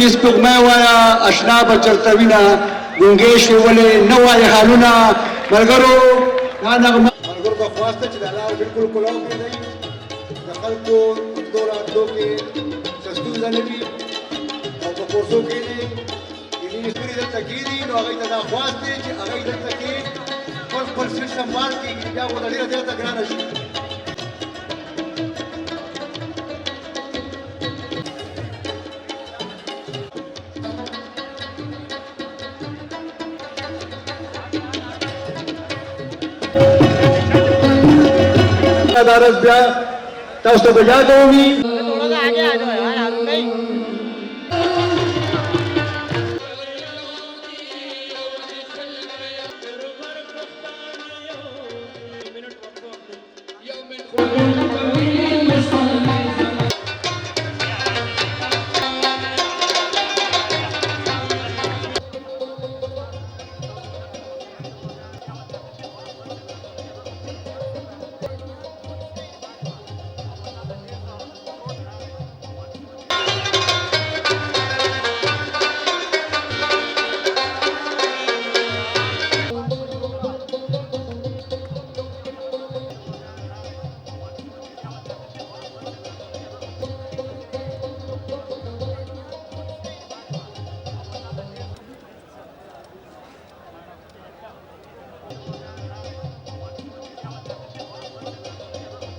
سپینې سپوږمۍ وایه اشنا به چرته وینه ګونګې شوې ولې نه وایې حالونه ملګرو دا نغمه ملګرو ته خواسته چې د الله بالکل کلاو پرېږدئ د خلکو تلو راتلو کې څه ستونزه نه وي او په کورسو کښېنئ دیني ستوري دلته کېدي نو هغوی ته دا خواست دی چې هغوی دلته کې خپل خپل سیټ سنبال کړي بیا به ورته ډېره زیاته ګرانه شي دا رس بیا تاسو ته به یاد وي